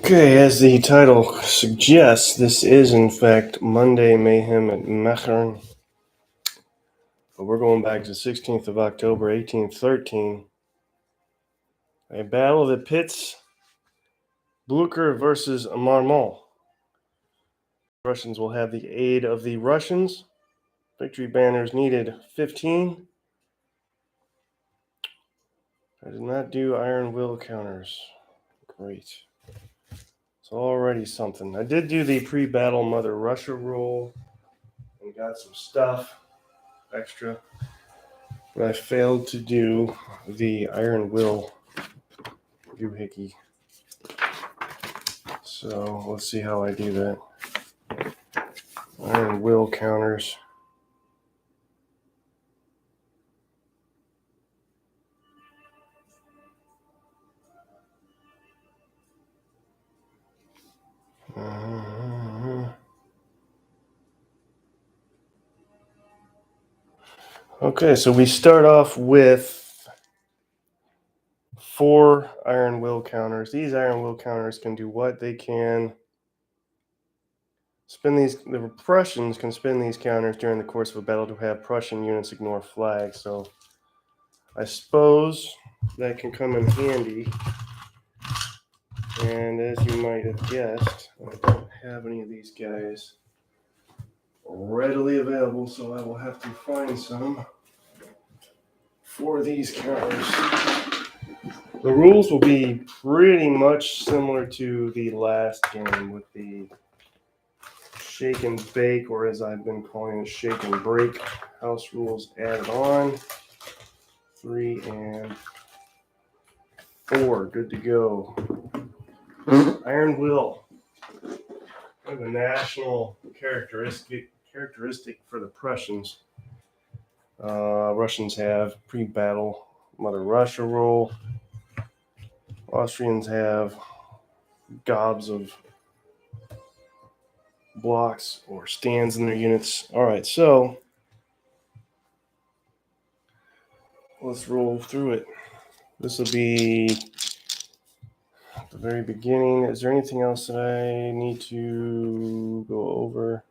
Okay, as the title suggests, this is in fact Monday Mayhem at Mockern. But we're going back to the 16th of October, 1813. A battle that pits Blucher versus Marmont. The Russians will have the aid of the Russians. Victory banners needed 15. I did not do iron will counters. Great. It's already something. I did do the pre-battle Mother Russia rule and got some stuff extra. But I failed to do the iron will doohickey. So let's see how I do that. Iron will counters. Okay, so we start off with 4 iron will counters. These iron will counters can do what? They can spin these. The Prussians can spin these counters during the course of a battle to have Prussian units ignore flags. So I suppose that can come in handy. And as you might have guessed, I don't have any of these guys readily available, so I will have to find some for these counters. The rules will be pretty much similar to the last game with the shake and bake, or as I've been calling it, shake and break house rules added on. 3 and 4, good to go. Iron will, kind of a national characteristic for the Prussians. Russians have pre-battle Mother Russia rule. Austrians have gobs of blocks or stands in their units. All right, so let's roll through it. This will be at the very beginning. Is there anything else that I need to go over?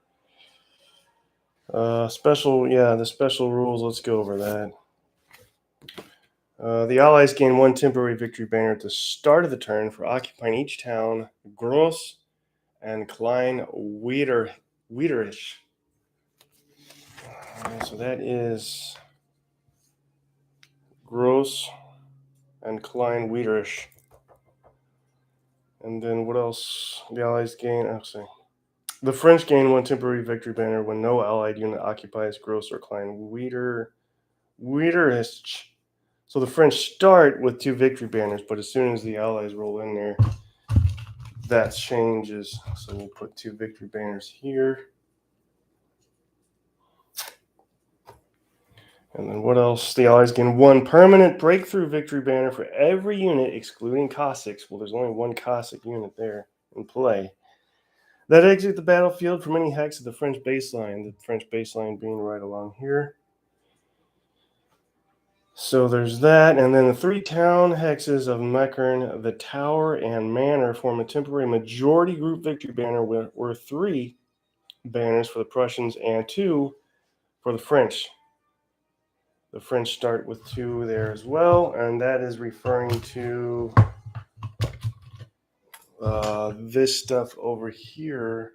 The special rules. Let's go over that. The Allies gain 1 temporary victory banner at the start of the turn for occupying each town, Gross and Klein Wiederisch. So that is Gross and Klein Wiederisch. And then what else? The Allies gain, the French gain 1 temporary victory banner when no Allied unit occupies Gross or Klein Wiederisch. So the French start with 2 victory banners, but as soon as the Allies roll in there, that changes. So we'll put 2 victory banners here. And then what else? The Allies gain 1 permanent breakthrough victory banner for every unit, excluding Cossacks. Well, there's only 1 Cossack unit there in play. That exit the battlefield from any hex of the French baseline. The French baseline being right along here. So there's that, and then the 3 town hexes of Mockern, the tower and manor form a temporary majority group victory banner where 3 banners for the Prussians and 2 for the French. The French start with 2 there as well, and that is referring to this stuff over here.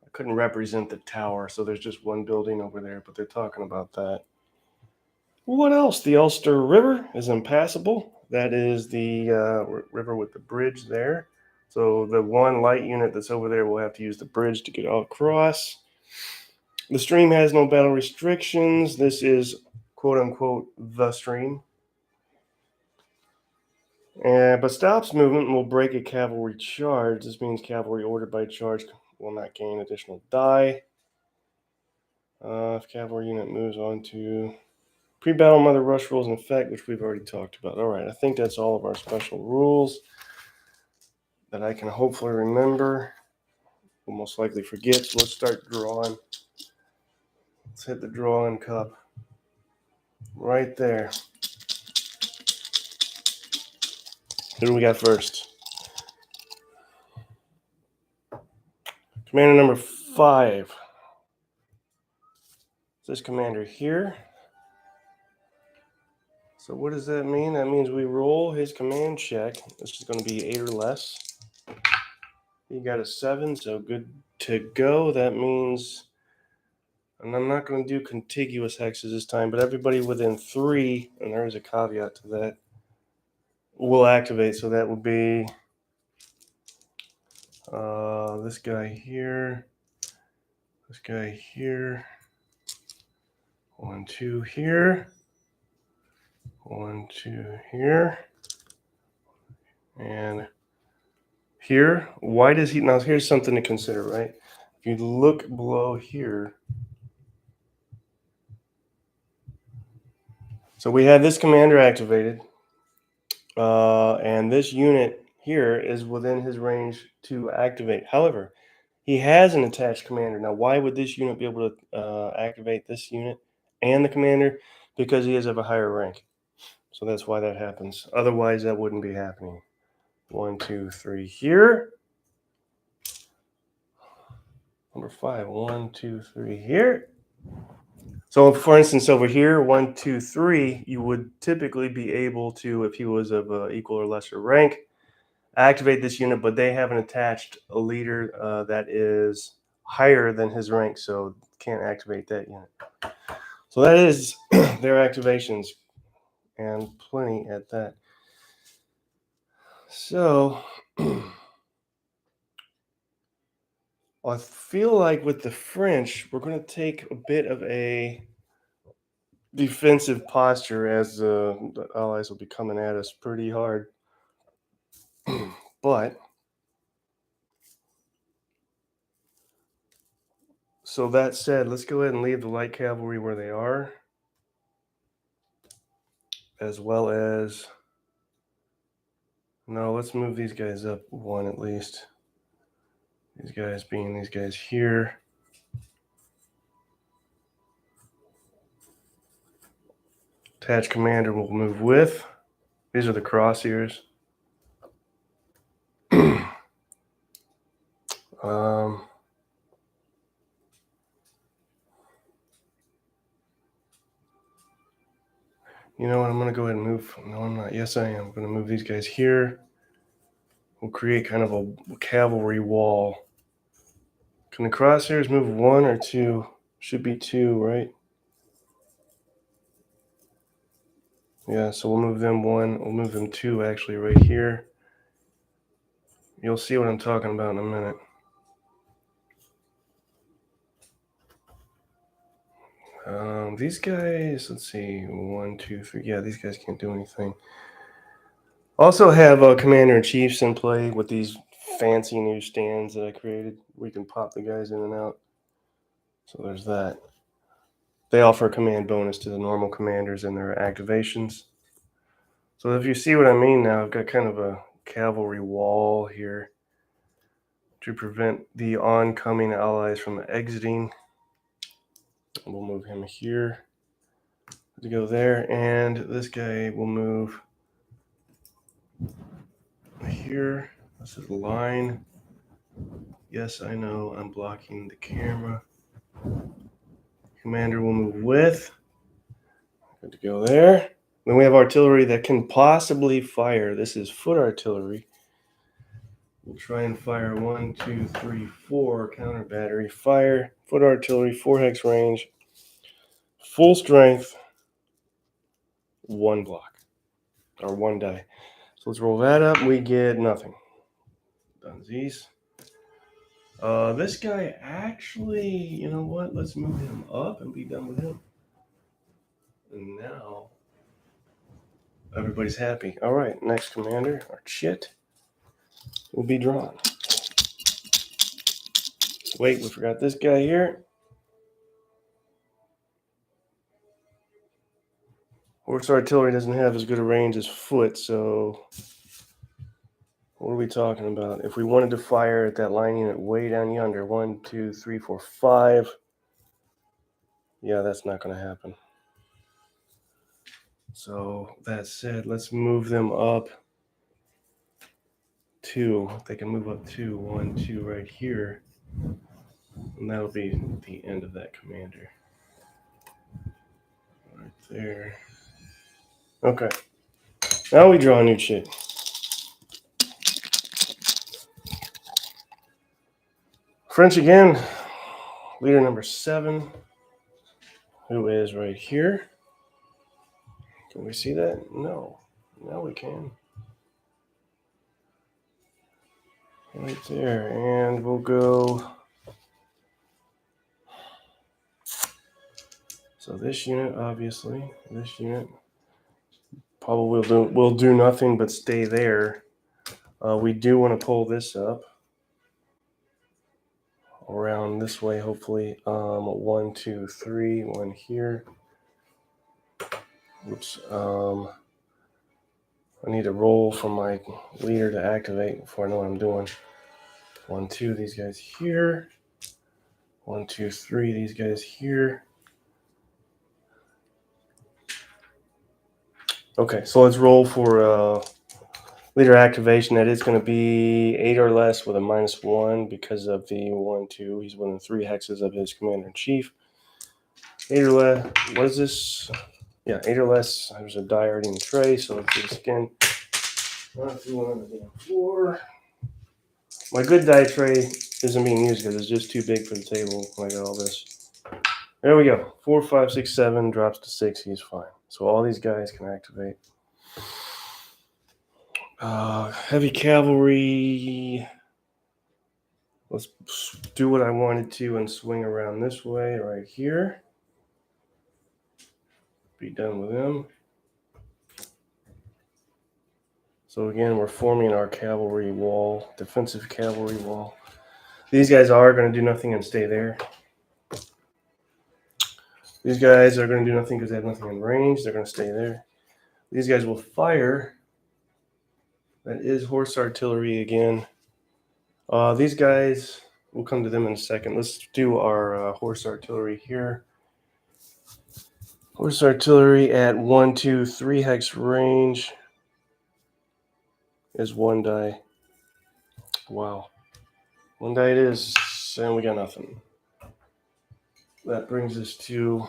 I couldn't represent the tower, so there's just 1 building over there, but they're talking about that. What else? The Ulster River is impassable. That is the river with the bridge there. So the 1 light unit that's over there will have to use the bridge to get across. The stream has no battle restrictions. This is, quote-unquote, the stream. But stops movement and will break a cavalry charge. This means cavalry ordered by charge will not gain additional die. If cavalry unit moves on to pre-battle Mother Rush rules in effect, which we've already talked about. All right, I think that's all of our special rules that I can hopefully remember. We'll most likely forget, so let's start drawing. Let's hit the drawing cup right there. Who do we got first? Commander number 5. This commander here. So what does that mean? That means we roll his command check. This is going to be 8 or less. He got a 7, so good to go. That means, and I'm not going to do contiguous hexes this time, but everybody within 3, and there is a caveat to that, will activate. So that would be this guy here, this guy here, 1, 2 here, 1, 2 here, and here. Why does he, now here's something to consider, right? If you look below here, so we have this commander activated, and this unit here is within his range to activate. However, he has an attached commander. Now, why would this unit be able to activate this unit and the commander? Because he is of a higher rank. So that's why that happens. Otherwise, that wouldn't be happening. 1, 2, 3 here. Number 5, 1, 2, 3 here. So for instance, over here, 1, 2, 3, you would typically be able to, if he was of equal or lesser rank, activate this unit, but they haven't attached a leader that is higher than his rank, so can't activate that unit. So that is their activations, and plenty at that. So I feel like with the French, we're going to take a bit of a defensive posture as the Allies will be coming at us pretty hard. But so that said, let's go ahead and leave the light cavalry where they are, as well as, no, let's move these guys up 1 at least. These guys being these guys here. Attached commander will move with. These are the crosshairs. You know what? I'm going to go ahead and move. No, I'm not. Yes, I am. I'm going to move these guys here. We'll create kind of a cavalry wall. Can the crosshairs move 1 or 2? Should be 2, right? Yeah, so we'll move them 1. We'll move them 2 actually right here. You'll see what I'm talking about in a minute. These guys, let's see, 1, 2, 3. Yeah, these guys can't do anything. Also have commander-in-chiefs in play with these fancy new stands that I created. We can pop the guys in and out. So there's that. They offer a command bonus to the normal commanders and their activations. So if you see what I mean now, I've got kind of a cavalry wall here to prevent the oncoming allies from exiting. We'll move him here to go there, and this guy will move here. This is the line. Yes, I know I'm blocking the camera. Commander will move with. Good to go there. Then we have artillery that can possibly fire. This is foot artillery. We'll try and fire 1, 2, 3, 4 counter battery fire. Foot artillery, 4 hex range, full strength, 1 block or 1 die. So let's roll that up. We get nothing. Dunsies. This guy actually, you know what? Let's move him up and be done with him. And now everybody's happy. All right, next commander, or chit, will be drawn. Wait, we forgot this guy here. Horse artillery doesn't have as good a range as foot, so what are we talking about? If we wanted to fire at that line unit way down yonder, 1, 2, 3, 4, 5, yeah, that's not going to happen. So that said, let's move them up 2. They can move up 2, 1, 2 right here. And that'll be the end of that commander. Right there. Okay. Now we draw a new chick. French again. Leader number 7. Who is right here. Can we see that? No. Now we can. Right there. And we'll go. So this unit, obviously, this unit probably will do nothing but stay there. We do want to pull this up around this way, hopefully. 1, 2, 3, 1 here. Oops. I need to roll for my leader to activate before I know what I'm doing. 1, 2, these guys here. 1, 2, 3, these guys here. Okay, so let's roll for leader activation. That is going to be 8 or less with a -1 because of the 1, 2. He's within 3 hexes of his commander-in-chief. 8 or less. What is this? Yeah, 8 or less. There's a die already in the tray, so let's do this again. 1, 2, 1 on the damn floor. My good die tray isn't being used because it's just too big for the table when I got all this. There we go. 4, 5, 6, 7 drops to 6. He's fine. So all these guys can activate. Heavy cavalry. Let's do what I wanted to and swing around this way right here. Be done with them. So again, we're forming our cavalry wall, defensive cavalry wall. These guys are going to do nothing and stay there. These guys are going to do nothing because they have nothing in range. They're going to stay there. These guys will fire. That is horse artillery again. These guys, we'll come to them in a second. Let's do our horse artillery here. Horse artillery at 1, 2, 3 hex range is 1 die. Wow. 1 die it is, and we got nothing. That brings us to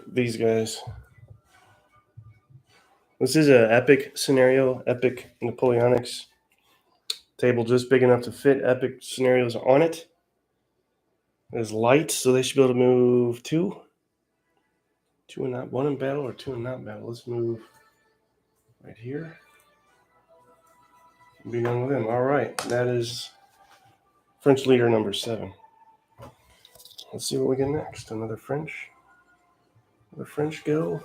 these guys. This is an epic scenario, epic Napoleonics. Table just big enough to fit epic scenarios on it. There's light, so they should be able to move 2. 2 and not 1 in battle or 2 and not battle. Let's move right here. Be done with them. All right, that is French leader number 7. Let's see what we get next. Another French. The French go.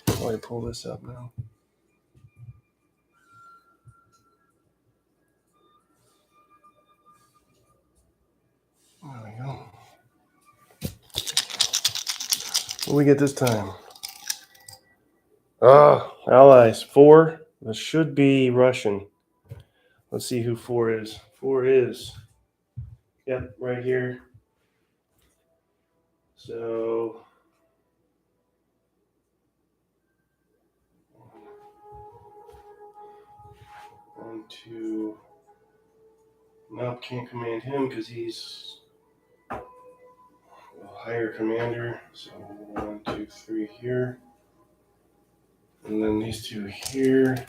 I'll probably pull this up now. There we go. What do we get this time? Allies. 4. This should be Russian. Let's see who 4 is. 4 is. Yep, right here. So 1, 2. Nope, can't command him because he's a higher commander. So 1, 2, 3 here. And then these 2 here.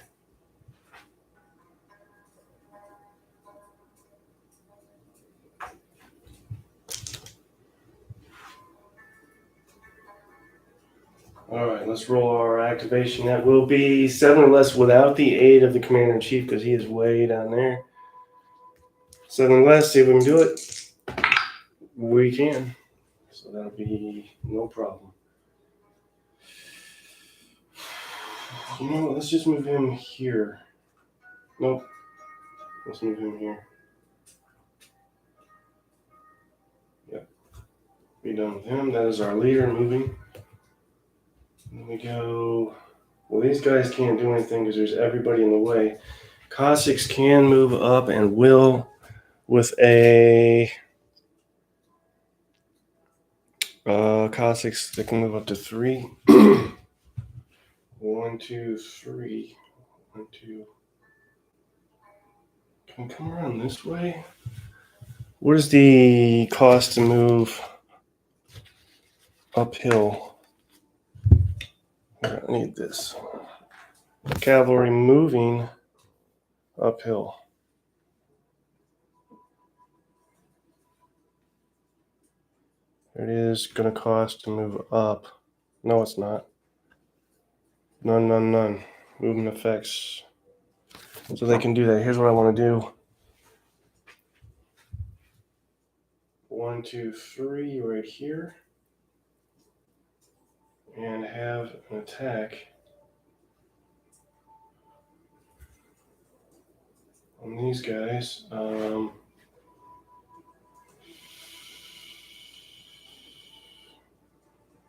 All right, let's roll our activation. That will be 7 or less without the aid of the commander-in-chief because he is way down there. 7 or less, see if we can do it. We can. So that'll be no problem. You know what, let's just move him here. Nope. Let's move him here. Yep. Be done with him. That is our leader moving. Then we go. Well, these guys can't do anything because there's everybody in the way. Cossacks can move up and will with a Cossacks that can move up to 3. 1, 2, 3. 1, 2. Can we come around this way? What is the cost to move uphill? Here, I need this. Cavalry moving uphill. It is going to cost to move up. No, it's not. None. Movement effects. So they can do that. Here's what I want to do. 1, 2, 3 right here. And have an attack on these guys. I'm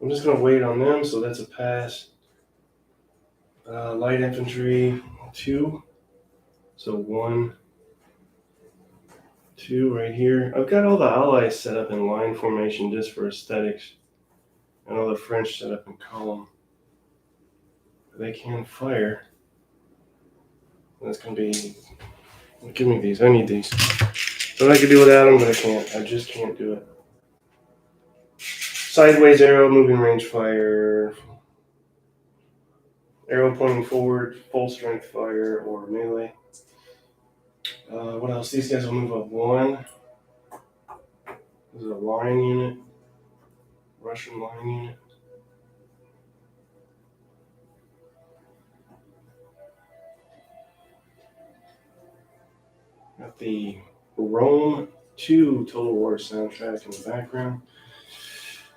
just going to wait on them, so that's a pass. Light infantry, 2. So 1, 2 right here. I've got all the allies set up in line formation just for aesthetics. And all the French set up in column. They can fire. That's going to be... Give me these. I need these. So I could do without them, but I can't. I just can't do it. Sideways arrow, moving range fire. Arrow pointing forward, full strength fire, or melee. What else? These guys will move up 1. This is a line unit. Russian line unit. Got the Rome 2 Total War soundtrack in the background.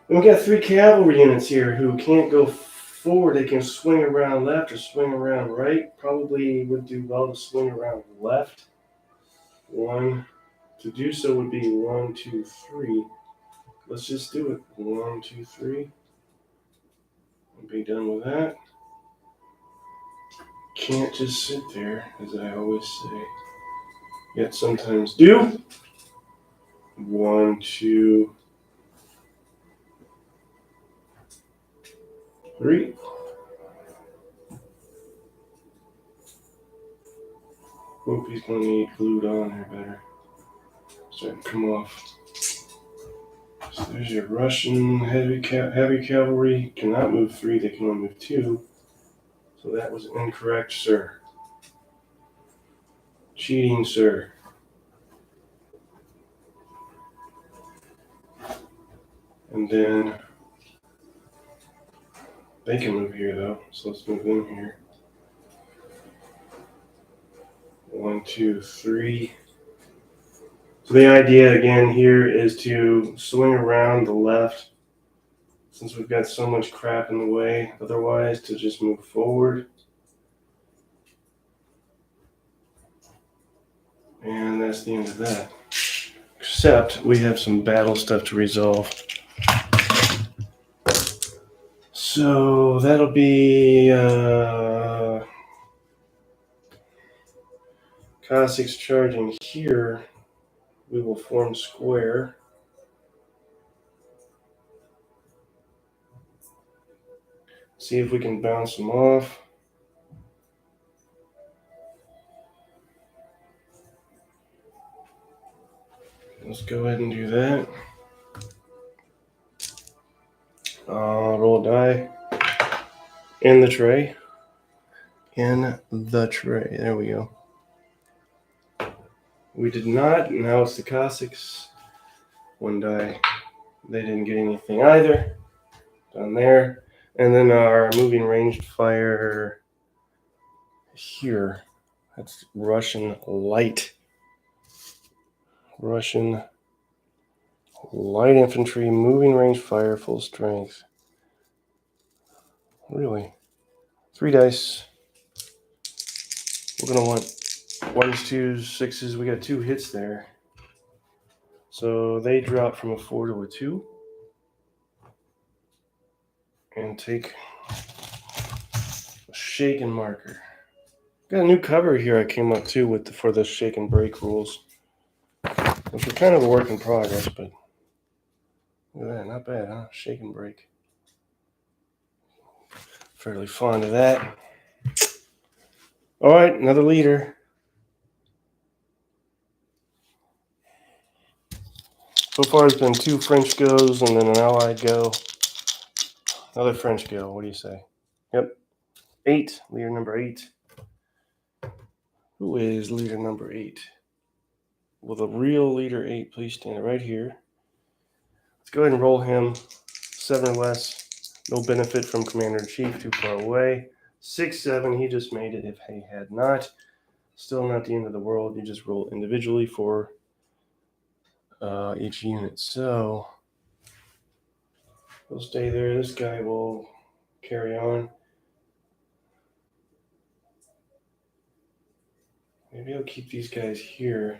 And we got 3 cavalry units here who can't go forward. They can swing around left or swing around right. Probably would do well to swing around left. 1. To do so would be 1, 2, 3. Let's just do it. 1, 2, 3. We'll be done with that. Can't just sit there, as I always say. Yet sometimes do. 1, 2, 3. Hope he's going to need glued on here better. Starting to come off. So there's your Russian heavy cavalry. Cannot move 3, they can only move 2. So that was incorrect, sir. Cheating, sir. And then they can move here though, so let's move them here. 1, 2, 3. So the idea again here is to swing around the left, since we've got so much crap in the way otherwise, to just move forward. And that's the end of that. Except we have some battle stuff to resolve. So that'll be Cossacks charging here. We will form square. See if we can bounce them off. Let's go ahead and do that. Roll a die. In the tray. In the tray. There we go. We did not. Now it's the Cossacks. 1 die. They didn't get anything either. Down there. And then our moving ranged fire here. That's Russian light. Russian light infantry, moving range fire, full strength. Really? 3 dice. We're going to want 1s, 2s, 6s. We got 2 hits there. So they drop from a 4 to a 2. And take a shaken marker. Got a new cover here I came up to with for the shake and break rules. Which are kind of a work in progress, but look at that, not bad, huh? Shake and break. Fairly fond of that. All right, another leader. So far, it's been 2 French goes and then an Allied go. Another French go. What do you say? Yep. 8. Leader number 8. Who is leader number 8? Will the real leader 8 please stand right here? Let's go ahead and roll him. 7 or less. No benefit from Commander-in-Chief. Too far away. 6-7. He just made it if he had not. Still not the end of the world. You just roll individually for each unit. So we'll stay there. This guy will carry on. Maybe I'll keep these guys here.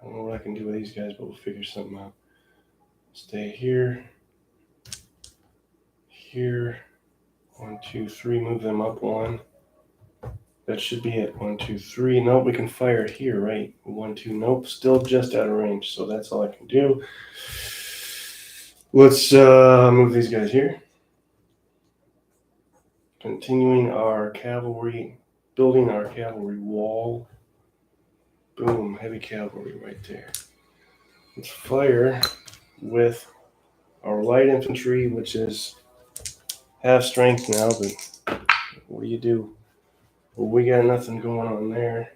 I don't know what I can do with these guys, but we'll figure something out. Stay here. Here. 1, 2, 3. Move them up 1. That should be it. 1, 2, 3. Nope, we can fire it here, right? 1, 2. Nope, still just out of range. So that's all I can do. Let's move these guys here. Continuing our cavalry, building our cavalry wall. Boom, heavy cavalry right there. Let's fire with our light infantry, which is half strength now, but what do you do? Well, we got nothing going on there.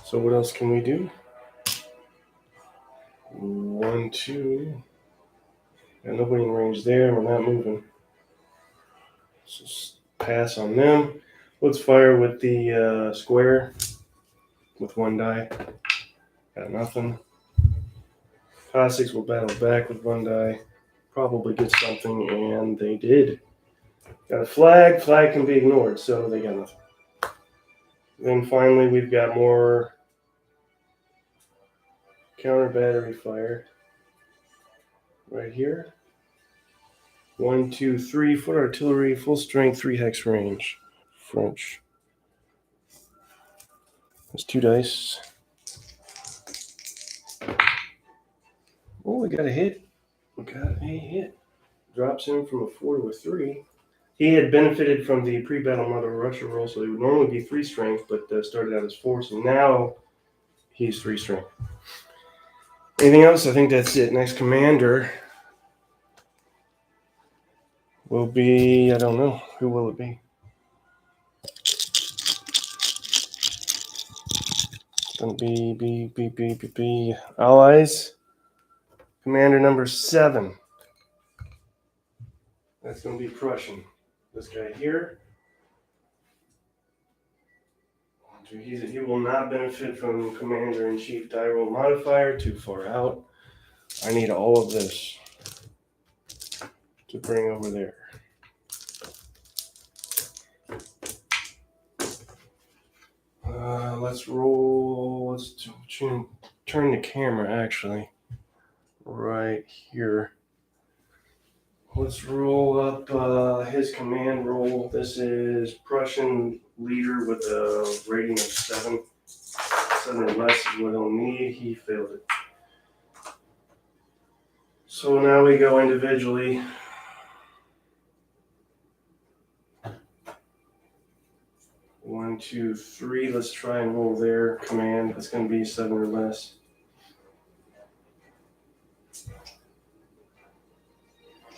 So what else can we do? 1, 2. Got nobody in range there. We're not moving. Let's just pass on them. Let's fire with the square with 1 die. Got nothing. Cossacks will battle back with 1 die. Probably get something, and they did. Got a flag. Flag can be ignored, so they got nothing. Then finally, we've got more counter battery fire right here. 1, 2, 3. Foot artillery, full strength, 3 hex range. French. That's 2 dice. Oh, we got a hit. We got a hit. Drops him from a 4 to a 3. He had benefited from the pre-battle Mother Russia roll, so he would normally be 3 strength, but started out as 4, so now he's 3 strength. Anything else? I think that's it. Next commander will be, I don't know. Who will it be? It's going to be Allies. Commander number 7. That's going to be Prussian. This guy here. He will not benefit from Commander-in-Chief die roll modifier. Too far out. I need all of this to bring over there. Let's roll. Let's turn the camera actually right here. Let's roll up his command roll. This is Prussian leader with a rating of 7. 7 or less is what he'll need. He failed it. So now we go individually. One, 2, 3. Let's try and roll their command. That's going to be 7 or less.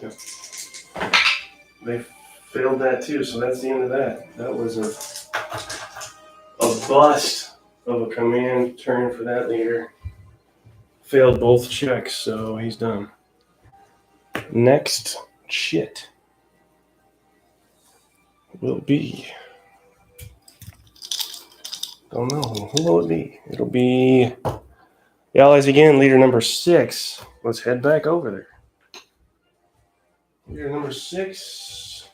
Yep. They failed that too, so that's the end of that. That was a bust of a command turn for that leader. Failed both checks, so he's done. Next shit will be, don't know, who will it be? It'll be the Allies again, leader number 6. Let's head back over there. Leader number 6,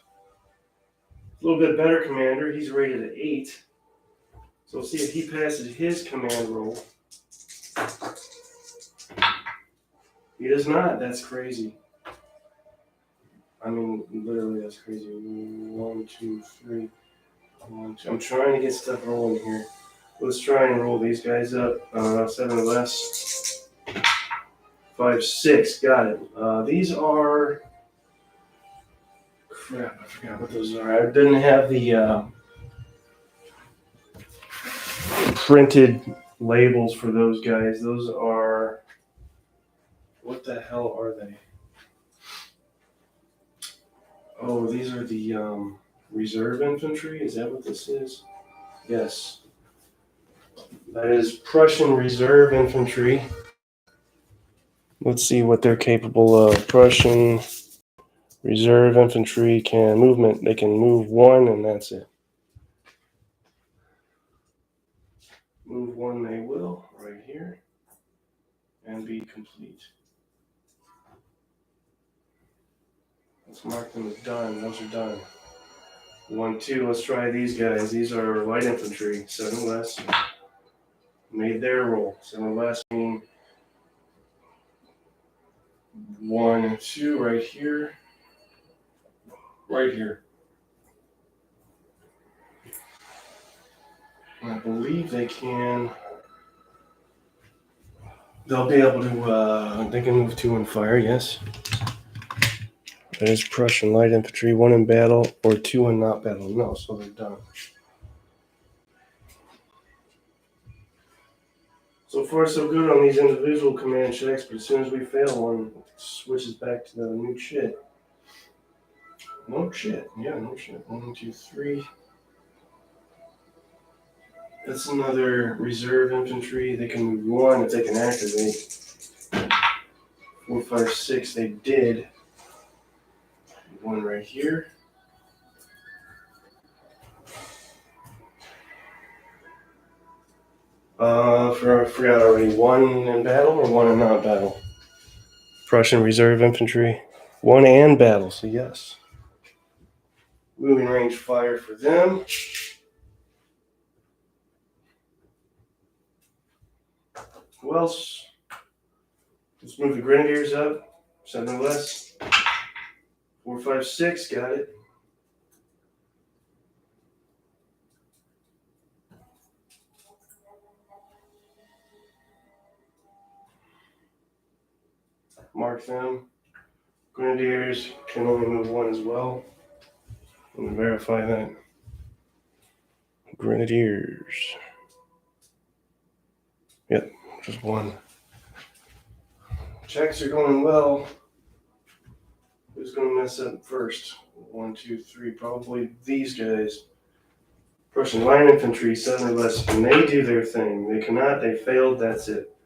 a little bit better commander. He's rated at 8. So we'll see if he passes his command roll. He does not. That's crazy. I mean, literally, that's crazy. 1, 2, 3. 1, 2. I'm trying to get stuff rolling here. Let's try and roll these guys up. 7 or less. 5, 6. Got it. These are... Crap, I forgot what those are. I didn't have the printed labels for those guys. Those are, what the hell are they? Oh, these are the reserve infantry. Is that what this is? Yes. That is Prussian reserve infantry. Let's see what they're capable of. Prussian reserve infantry can movement. They can move one, and that's it. Move one they will, right here, and be complete. Let's mark them as done. Those are done. 1, 2, let's try these guys. These are light infantry, 7 less. Made their roll. 7 less mean 1 and 2 right here. Right here. And I believe they can. They'll be able to, they can move 2 and fire, yes. There's Prussian light infantry, 1 in battle or 2 in not battle. No, so they're done. So far, so good on these individual command checks, but as soon as we fail one, it switches back to the new shit. No shit. Yeah, no shit. 1, 2, 3. That's another reserve infantry. They can move 1 if they can activate. 4, 5, 6, they did. 1 right here. I forgot already. 1 in battle or 1 in not battle? Prussian reserve infantry. 1 and battle, so yes. Moving range fire for them. Who else? Let's move the grenadiers up. 7 or less. 4, 5, 6, got it. Mark them. Grenadiers can only move 1 as well. Let me verify that. Grenadiers. Yep, just 1. Checks are going well. Who's going to mess up first? 1, 2, 3. Probably these guys. Prussian line infantry, 7 or less. When they do their thing, they cannot, they failed, that's it.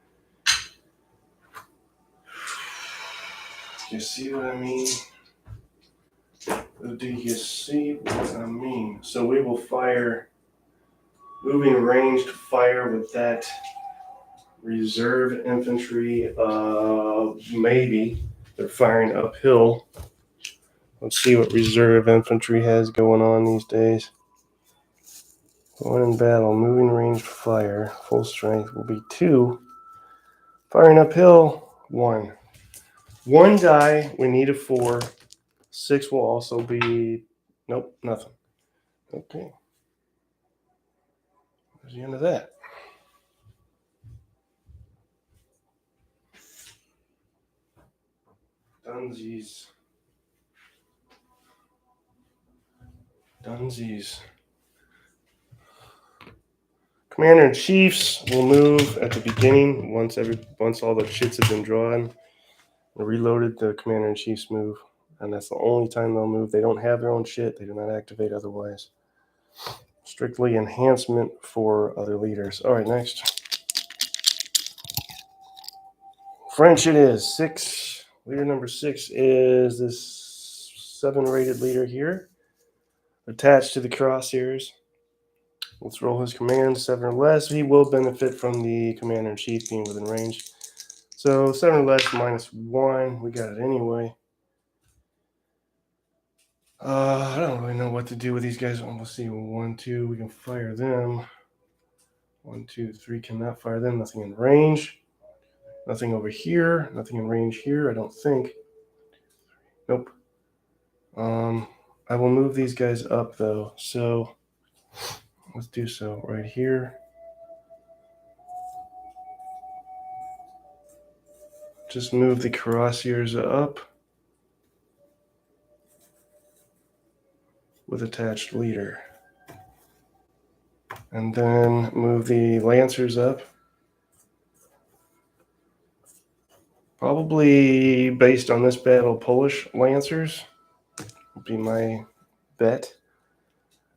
You see what I mean? Do you see what I mean? So we will fire, moving ranged fire with that reserve infantry. Maybe they're firing uphill. Let's see what reserve infantry has going on these days. 1 in battle, moving range fire, full strength will be 2. Firing uphill, 1. 1 die, we need a 4. 6 will also be, nope, nothing. Okay. There's the end of that. Dunsies. Commander-in-Chiefs will move at the beginning once all the shits have been drawn. Reloaded, the Commander-in-Chiefs move. And that's the only time they'll move. They don't have their own shit. They do not activate otherwise. Strictly enhancement for other leaders. All right, next. French it is. 6. Leader number 6 is this 7-rated leader here. Attached to the crosshairs. Let's roll his command. 7 or less. He will benefit from the Commander-in-Chief being within range. So 7 or less -1. We got it anyway. I don't really know what to do with these guys. Let's see. 1, 2. We can fire them. 1, 2, 3. Cannot fire them. Nothing in range. Nothing over here. Nothing in range here, I don't think. Nope. I will move these guys up, though. So let's do so right here. Just move the crosshairs up with attached leader. And then move the lancers up Probably based on this battle, Polish Lancers would be my bet.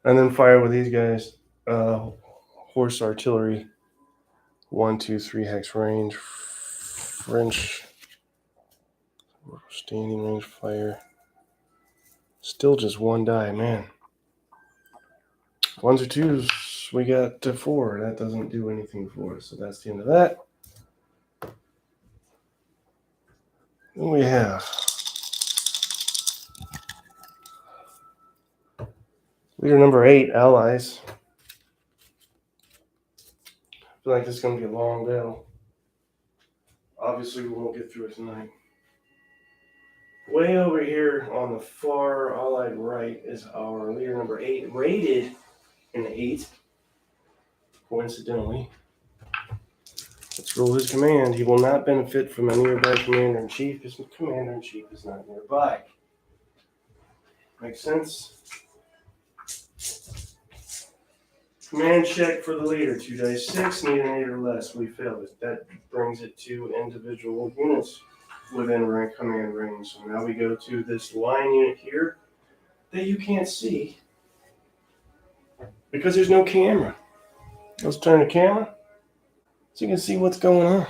And then fire with these guys, horse artillery, 1, 2, 3 hex range, French standing range fire. Still just 1 die, man. 1s or 2s, we got 4. That doesn't do anything for us, so that's the end of that. Then we have leader number 8, Allies. I feel like this is going to be a long battle. Obviously, we won't get through it tonight. Way over here on the far Allied right is our leader number 8, rated an 8, coincidentally. Let's roll his command. He will not benefit from a nearby commander-in-chief. His commander-in-chief is not nearby. Makes sense? Command check for the leader. 2 dice 6, need an 8 or less. We failed it. That brings it to individual units within command range. So now we go to this line unit here that you can't see because there's no camera. Let's turn the camera so you can see what's going on.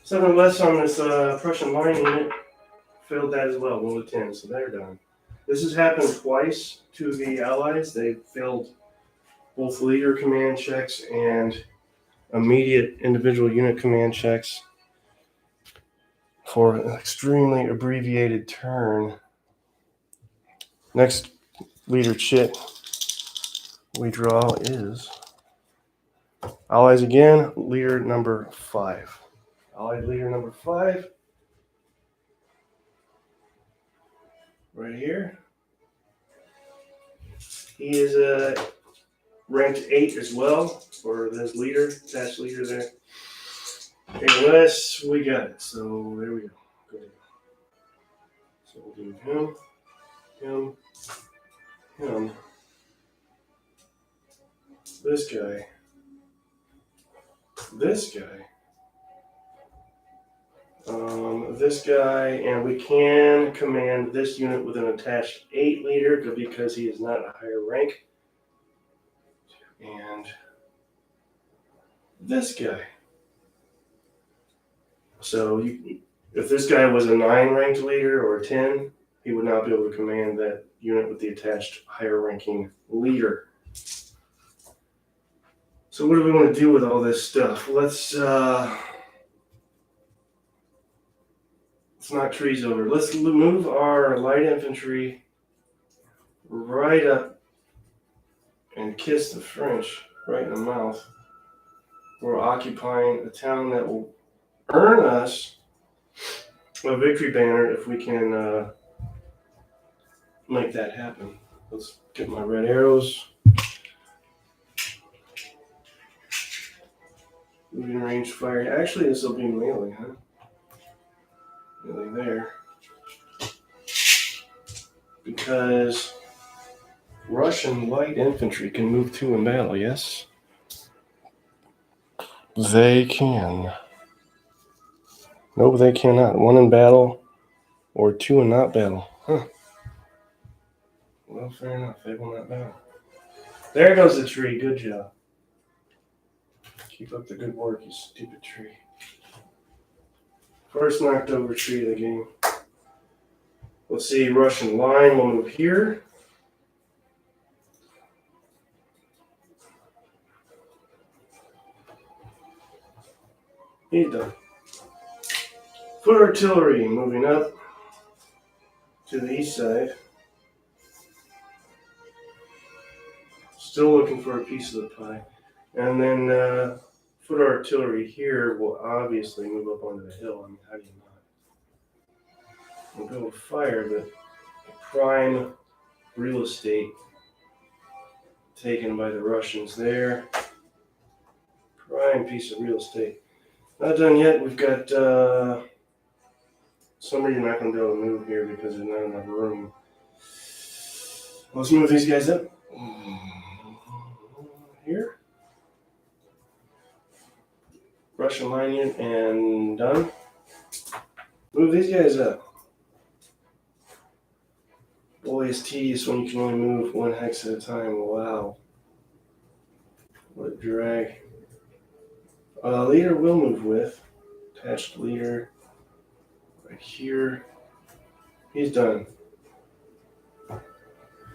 7 or less on this Prussian line unit. Failed that as well, 1 to 10, so they're done. This has happened twice to the Allies. They failed both leader command checks and immediate individual unit command checks for an extremely abbreviated turn. Next leader chit we draw is Allies again, leader number 5. Allied leader number 5. Right here. He is ranked 8 as well for this leader, attached leader there. Unless we got it. So there we go. Good. So we'll do him, this guy, this guy, and we can command this unit with an attached 8 leader because he is not a higher rank. And this guy. So if this guy was a 9 ranked leader or a 10, he would not be able to command that unit with the attached higher ranking leader. So what do we want to do with all this stuff? Let's knock trees over. Let's move our light infantry right up and kiss the French right in the mouth. We're occupying a town that will earn us a victory banner if we can make that happen. Let's get my red arrows. Moving range fire. Actually, this will be melee, huh? Melee there. Because Russian light infantry can move 2 in battle, yes? They can. No, they cannot. 1 in battle or 2 in not battle. Huh. Well, fair enough. They will not battle. There goes the tree. Good job. Keep up the good work, you stupid tree. First knocked over tree of the game. Let's see, Russian line will move here. He's done. Foot artillery moving up to the east side. Still looking for a piece of the pie. And then foot artillery here will obviously move up onto the hill. I mean, how do you not? We'll go with fire, but prime real estate taken by the Russians there. Prime piece of real estate. Not done yet. We've got some reason not going to be able to move here because there's not enough room. Let's move these guys up. Here. Russian line unit and done. Move these guys up. Boy, it's tedious when you can only move one hex at a time. Wow. What a drag. Leader will move with. Attached leader. Right here. He's done.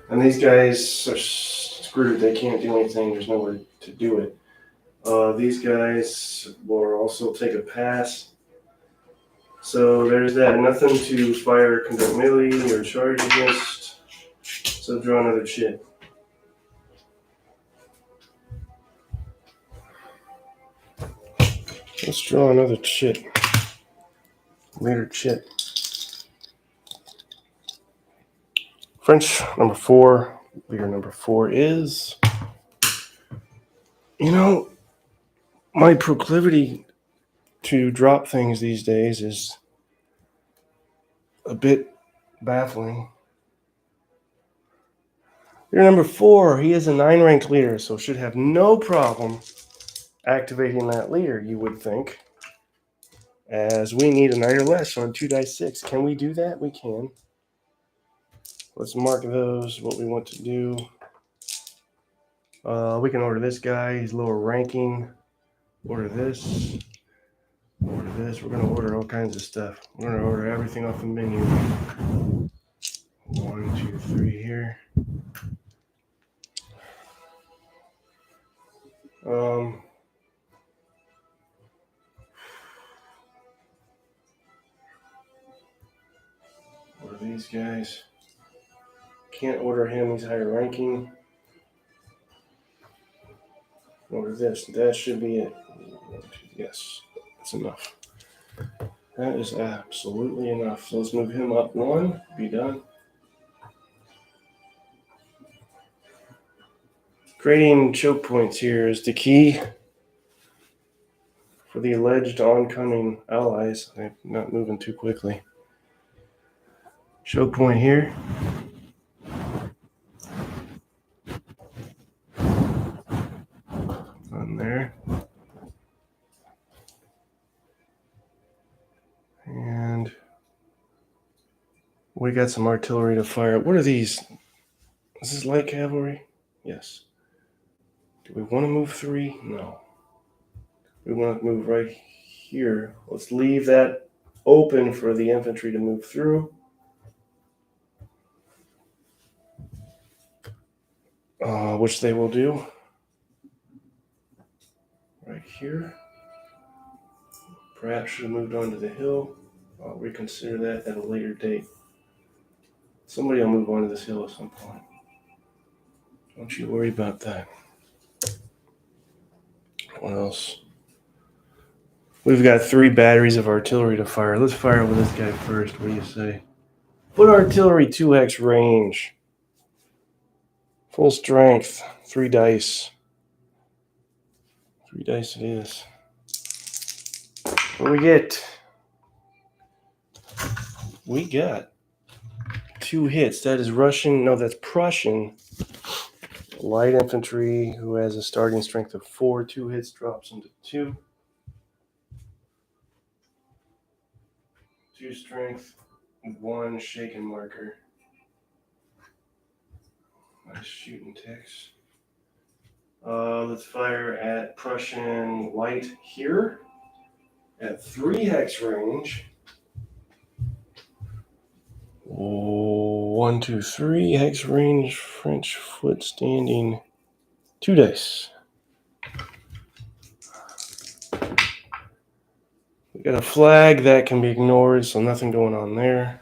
And these guys are screwed. They can't do anything. There's nowhere to do it. These guys will also take a pass. So there's that. Nothing to fire, conduct melee, or charge against. So draw another chit. Let's draw another chit. Leader chit. French number 4. Leader number 4 is... You know, my proclivity to drop things these days is a bit baffling. Leader number 4, he is a 9-rank leader, so should have no problem activating that leader, you would think. As we need a 9 or less on 2 dice 6. Can we do that? We can. Let's mark those, what we want to do. We can order this guy, he's lower ranking. Order this. Order this. We're going to order all kinds of stuff. We're going to order everything off the menu. 1, 2, 3 here. Order these guys. Can't order him, he's higher ranking. Order this. That should be it. Yes, that's enough. That is absolutely enough. So let's move him up 1. Be done. Creating choke points here is the key for the alleged oncoming allies. I'm not moving too quickly. Choke point here. On there. And we got some artillery to fire. What are these? Is this light cavalry? Yes. Do we want to move 3? No. We want to move right here. Let's leave that open for the infantry to move through. Which they will do. Right here. Perhaps should have moved on to the hill. I'll reconsider that at a later date. Somebody will move on to this hill at some point. Don't you worry about that. What else? We've got 3 batteries of artillery to fire. Let's fire with this guy first. What do you say? Foot artillery, 2x range. Full strength, 3 dice. 3 dice it is. What do we get? We got 2 hits. That is Russian. No, that's Prussian. Light infantry who has a starting strength of 4. 2 hits drops into 2. 2 strength, 1 shaken marker. Nice shooting ticks. Let's fire at Prussian light here at 3 hex range. 1, 2, 3 hex range. French foot standing. 2 dice. We got a flag that can be ignored, so nothing going on there.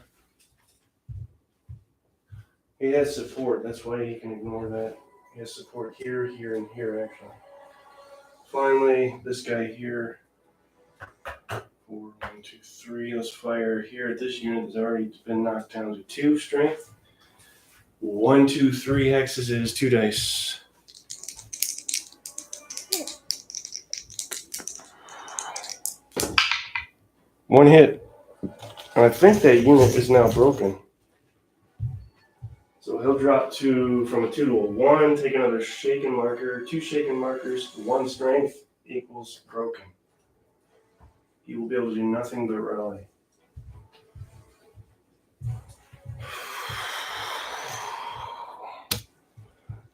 He has support, that's why he can ignore that. He has support here, here, and here, actually. Finally, this guy here. 4, 1, 2, 3. Let's fire here at this unit that's already been knocked down to 2 strength. 1, 2, 3 hexes is 2 dice. One hit. And I think that unit is now broken. So he'll drop from a 2 to a 1, take another shaken marker, 2 shaken markers, 1 strength equals broken. he will be able to do nothing but rally.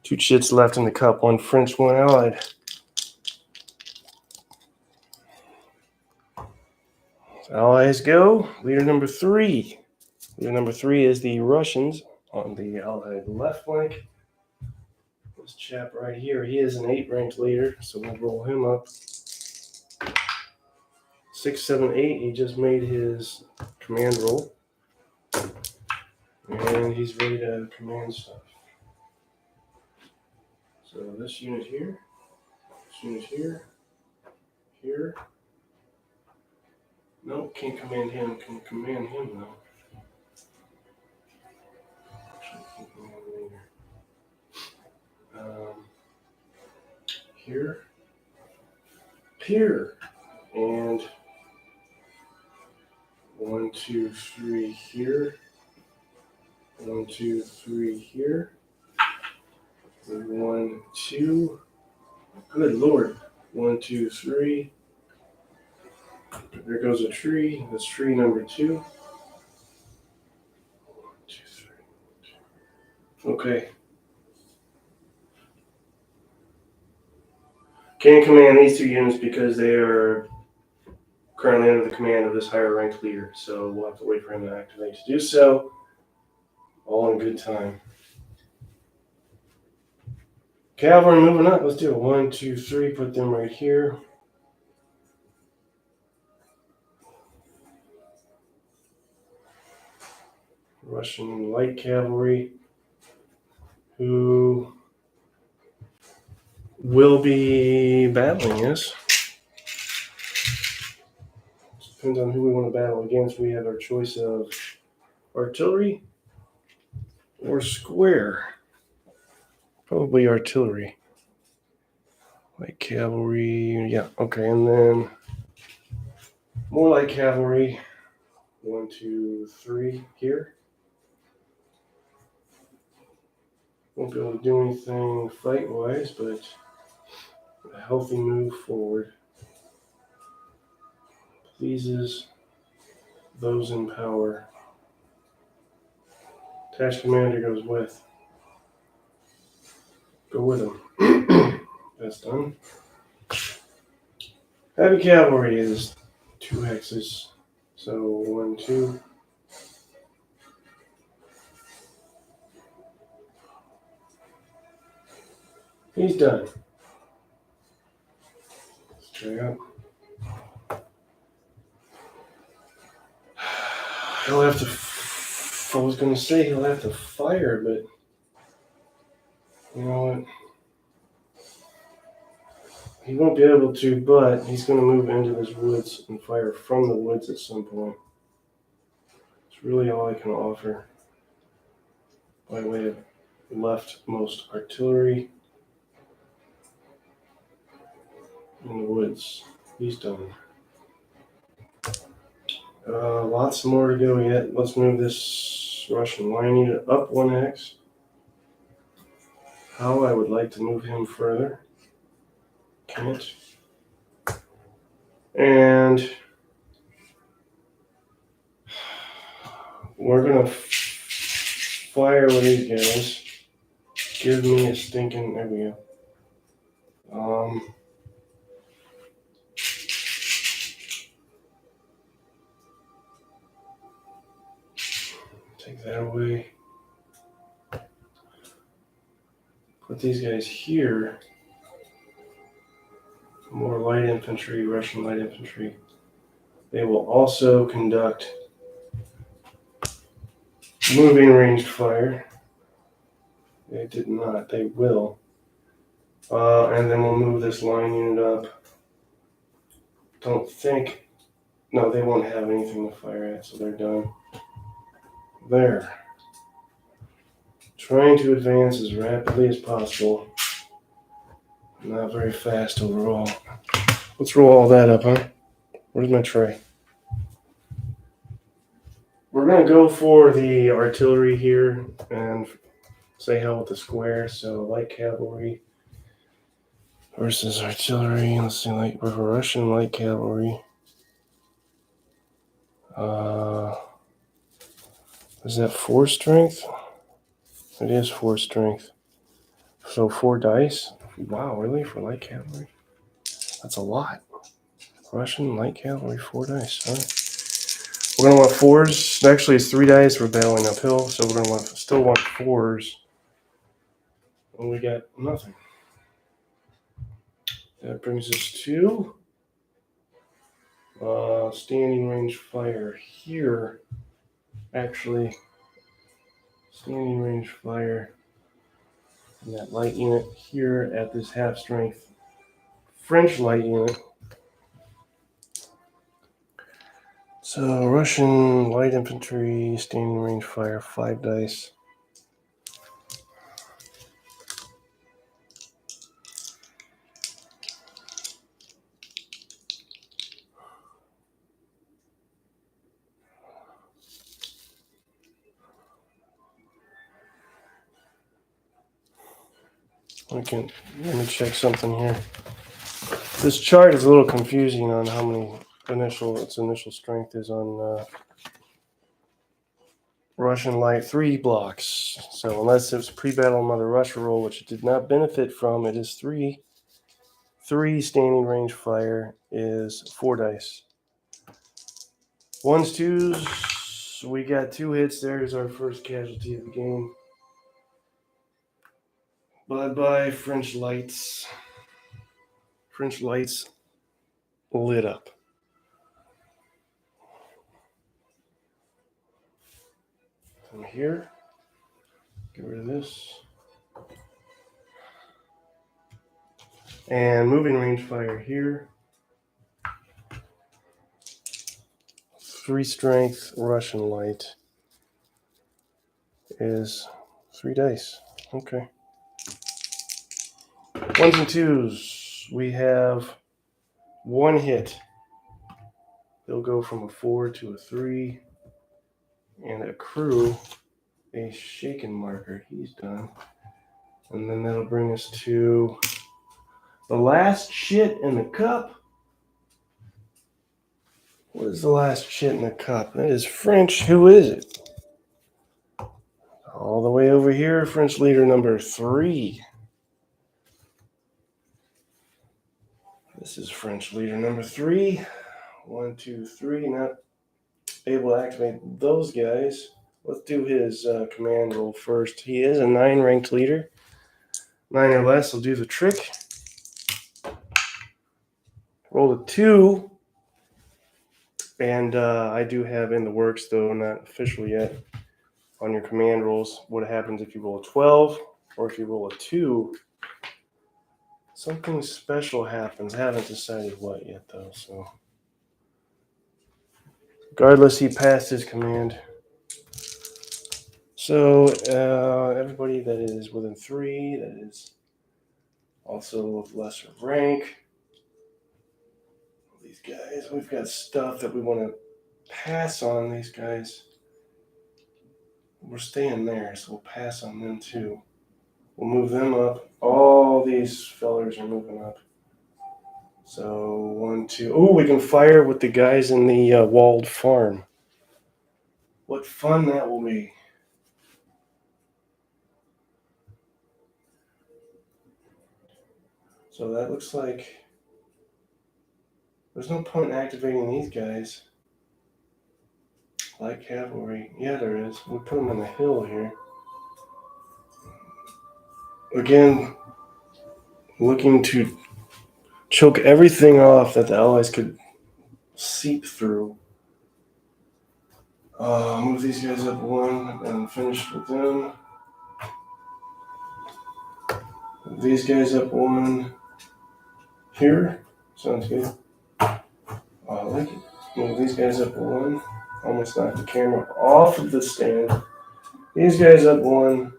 Two chits left in the cup, one French, one Allied. Allies go. Leader number 3. Leader number 3 is the Russians on the Allied left flank. This chap right here, he is an 8 ranked leader, so we'll roll him up. 6, 7, 8. He just made his command roll. And he's ready to command stuff. So this unit here, here. No, can't command him. Can command him though. Actually, can't command him either. Here, and 1, 2, 3 here. 1, 2, 3 here. 1, 2. Good Lord. 1, 2, 3. There goes a tree. That's tree number 2. 1, 2, 3. Okay. Can't command these 2 units because they are currently under the command of this higher ranked leader. So we'll have to wait for him to activate to do so. All in good time. Cavalry moving up. Let's do it. 1, 2, 3. Put them right here. Russian light cavalry, who will be battling, yes? Depends on who we want to battle against. We have our choice of artillery or square. Probably artillery. Light cavalry, yeah, okay, and then more light cavalry. 1, 2, 3 here. Won't be able to do anything fight-wise, but a healthy move forward pleases those in power. Attached commander goes with. Go with him. That's done. Heavy cavalry is 2 hexes. So 1, 2. He's done. Let's try out. He'll have to. I was going to say he'll have to fire, but you know what? He won't be able to, but he's going to move into this woods and fire from the woods at some point. It's really all I can offer by way of leftmost artillery in the woods. He's done. Lots more to go yet. Let's move this Russian line unit up 1 hex. How I would like to move him further. Can't. And we're going to fire with these guys. Give me a stinking. There we go. Take that away. Put these guys here. More light infantry, Russian light infantry. They will also conduct moving ranged fire. They did not. They will. And then we'll move this line unit up. Don't think. No, they won't have anything to fire at, so they're done. There. Trying to advance as rapidly as possible. Not very fast overall. Let's roll all that up, huh? Where's my tray? We're going to go for the artillery here and say hell with the square. So light cavalry versus artillery. Let's see, like Russian light cavalry. Is that 4 strength? It is 4 strength. So 4 dice? Wow, really? For light cavalry? That's a lot. Russian light cavalry, 4 dice. Huh? We're going to want 4s. Actually, it's 3 dice. We're battling uphill, so we're going to still want 4s. And we got nothing. That brings us to standing range fire here. Actually, standing range fire in that light unit here at this half strength French light unit. So Russian light infantry, standing range fire, 5 dice. Let me check something here. This chart is a little confusing on how many its initial strength is on Russian light 3 blocks. So unless it was pre-battle Mother Russia roll, which it did not benefit from, it is 3. 3 standing range fire is 4 dice. 1s, 2s. We got 2 hits. There's our first casualty of the game. Bye-bye, French lights. French lights lit up. From here, get rid of this. And moving range fire here. 3 strength Russian light is 3 dice. Okay. 1s and 2s. We have 1 hit. They'll go from a 4 to a 3 and accrue a shaken marker. He's done. And then that'll bring us to the last shit in the cup. What is the last shit in the cup? That is French. Who is it? All the way over here, French leader number 3. This is French leader number 3. 1, 2, 3. Not able to activate those guys. Let's do his command roll first. He is a 9 ranked leader. 9 or less will do the trick. Roll a 2. And I do have in the works, though not official yet, on your command rolls, what happens if you roll a 12 or if you roll a 2. Something special happens. I haven't decided what yet, though. So, regardless, he passed his command. So, everybody that is within 3, that is also of lesser rank. These guys, we've got stuff that we want to pass on these guys. We're staying there, so we'll pass on them too. We'll move them up. All these fellers are moving up. So 1, 2. Oh, we can fire with the guys in the walled farm. What fun that will be. So that looks like there's no point in activating these guys. Light cavalry. Yeah, there is. We'll put them on the hill here. Again, looking to choke everything off that the Allies could seep through. Move these guys up 1 and finish with them. Move these guys up 1 here. Sounds good. I like it. Move these guys up 1. Almost knocked the camera off of the stand. These guys up 1.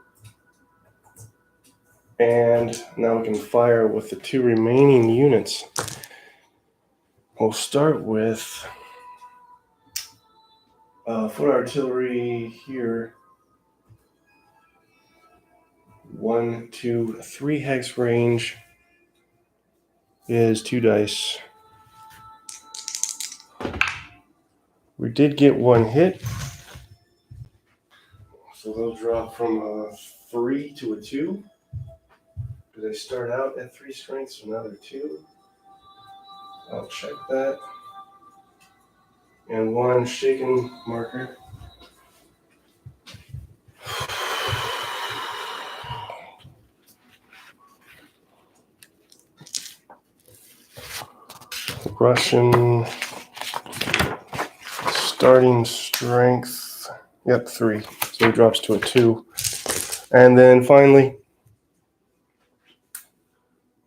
And now we can fire with the 2 remaining units. We'll start with foot artillery here. 1, 2, 3 hex range is 2 dice. We did get one hit. So they'll drop from a 3 to a 2. Do they start out at 3 strength? So now they're 2. I'll check that. And one shaken marker. Russian starting strength. Yep, 3. So he drops to a 2. And then finally,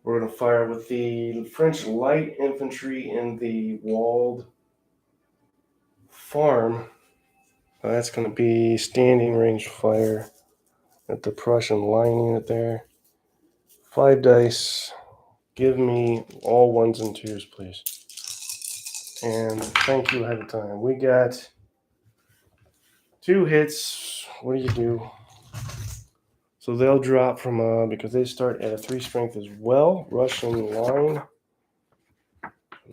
we're going to fire with the French light infantry in the walled farm. That's going to be standing range fire at the Prussian line unit there. 5 dice. Give me all 1s and 2s, please. And thank you ahead of time. We got 2 hits. What do you do? So they'll drop from, because they start at a 3 strength as well. Russian line.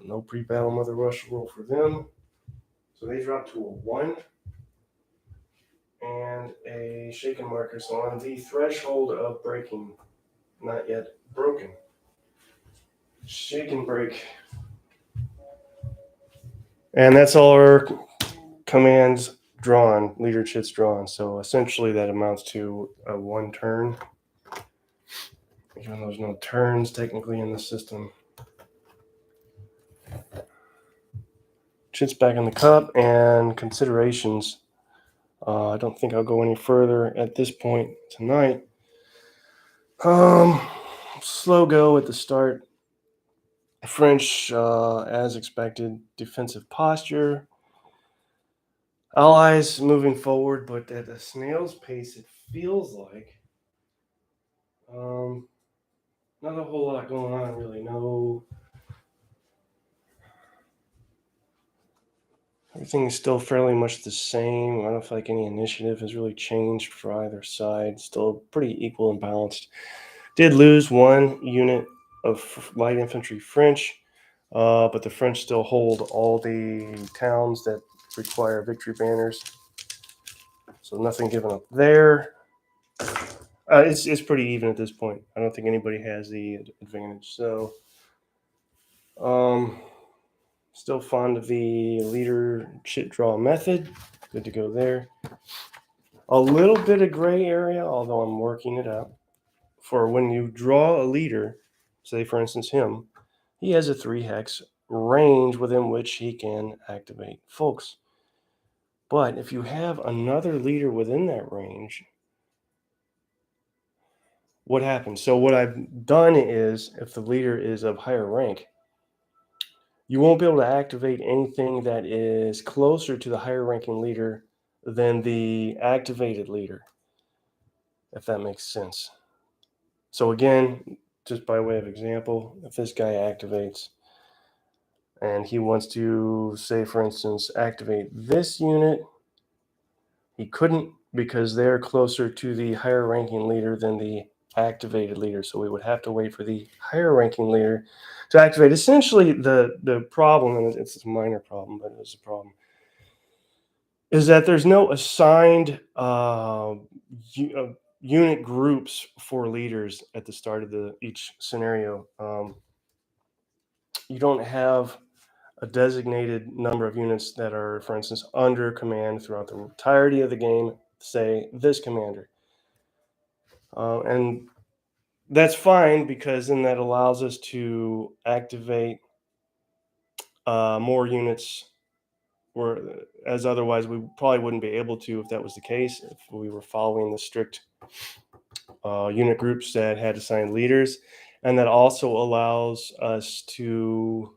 No pre-battle Mother Russia roll for them. So they drop to a 1. And a shaken marker. So on the threshold of breaking. Not yet broken. Shaken break. And that's all our commands drawn, leader chits drawn. So essentially that amounts to a 1 turn. Even though there's no turns technically in the system. Chits back in the cup and considerations. I don't think I'll go any further at this point tonight. Slow go at the start. French, as expected, defensive posture. Allies moving forward, but at a snail's pace, it feels like. Not a whole lot going on, really. No. Everything is still fairly much the same. I don't feel like any initiative has really changed for either side. Still pretty equal and balanced. Did lose 1 unit of light infantry French, but the French still hold all the towns that require victory banners. So nothing given up there. It's pretty even at this point. I don't think anybody has the advantage. So, still fond of the leader chit draw method. Good to go there. A little bit of gray area, although I'm working it out. For when you draw a leader, say for instance him, he has a 3 hex range within which he can activate folks. But if you have another leader within that range, what happens? So what I've done is, if the leader is of higher rank, you won't be able to activate anything that is closer to the higher ranking leader than the activated leader, if that makes sense. So again, just by way of example, if this guy activates and he wants to, say for instance, activate this unit, he couldn't because they're closer to the higher ranking leader than the activated leader. So we would have to wait for the higher ranking leader to activate. Essentially, the problem, and it's a minor problem, but it's a problem, is that there's no assigned unit groups for leaders at the start of each scenario. You don't have a designated number of units that are, for instance, under command throughout the entirety of the game, say this commander. And that's fine, because then that allows us to activate more units, as otherwise we probably wouldn't be able to if that was the case, if we were following the strict unit groups that had assigned leaders. And that also allows us to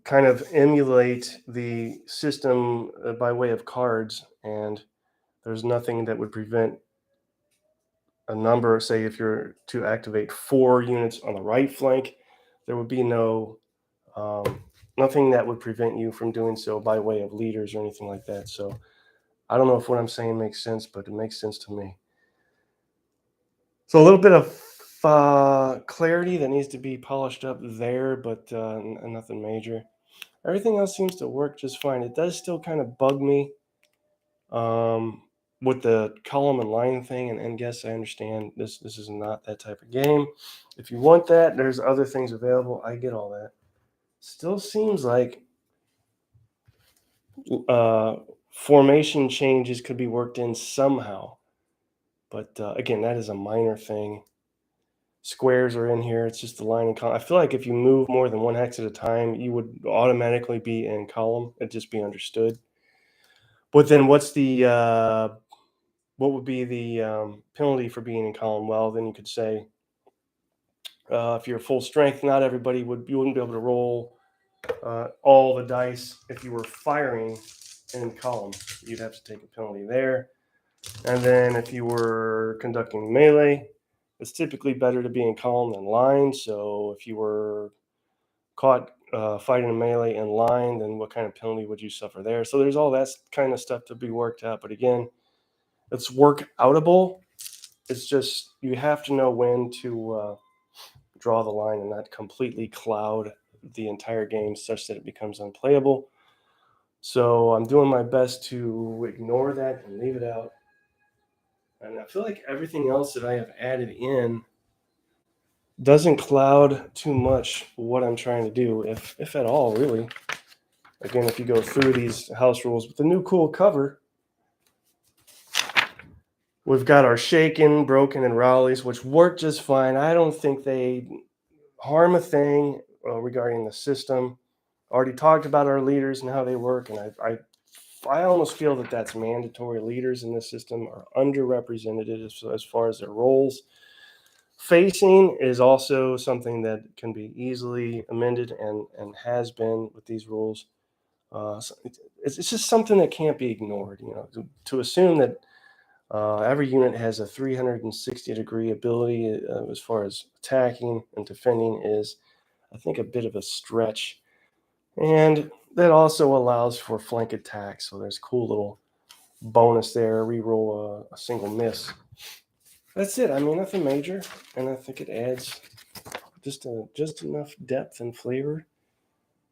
kind of emulate the system by way of cards, and there's nothing that would prevent a number, say if you're to activate 4 units on the right flank, there would be nothing that would prevent you from doing so by way of leaders or anything like that. So I don't know if what I'm saying makes sense, but it makes sense to me. So a little bit of clarity that needs to be polished up there, but nothing major. Everything else seems to work just fine. It does still kind of bug me with the column and line thing. And guess I understand this is not that type of game. If you want that, there's other things available. I get all that. Still seems like formation changes could be worked in somehow. But again, that is a minor thing. Squares are in here. It's just the line and column. I feel like if you move more than one hex at a time, you would automatically be in column. It'd just be understood. But then what's the what would be the penalty for being in column? Well, then you could say if you're full strength, not everybody you wouldn't be able to roll all the dice if you were firing in column. You'd have to take a penalty there. And then if you were conducting melee, it's typically better to be in column than line. So if you were caught fighting a melee in line, then what kind of penalty would you suffer there? So there's all that kind of stuff to be worked out. But again, it's work outable. It's just you have to know when to draw the line and not completely cloud the entire game such that it becomes unplayable. So I'm doing my best to ignore that and leave it out. And I feel like everything else that I have added in doesn't cloud too much what I'm trying to do, if at all, really. Again, if you go through these house rules with the new cool cover, we've got our shaken, broken, and rallies, which work just fine. I don't think they harm a thing regarding the system. Already talked about our leaders and how they work, and I almost feel that that's mandatory. Leaders in this system are underrepresented as far as their roles. Facing is also something that can be easily amended and has been with these rules. So it's just something that can't be ignored. To assume that every unit has a 360-degree ability as far as attacking and defending is, I think, a bit of a stretch. And that also allows for flank attack. So there's a cool little bonus there. Reroll a single miss. That's it. I mean, nothing major, and I think it adds just enough depth and flavor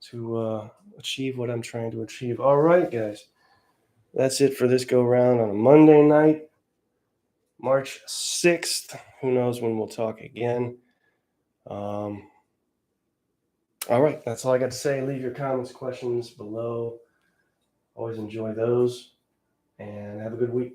to achieve what I'm trying to achieve. All right, guys, that's it for this go round on a Monday night, March 6th. Who knows when we'll talk again? All right, that's all I got to say. Leave your comments, questions below. Always enjoy those, and have a good week.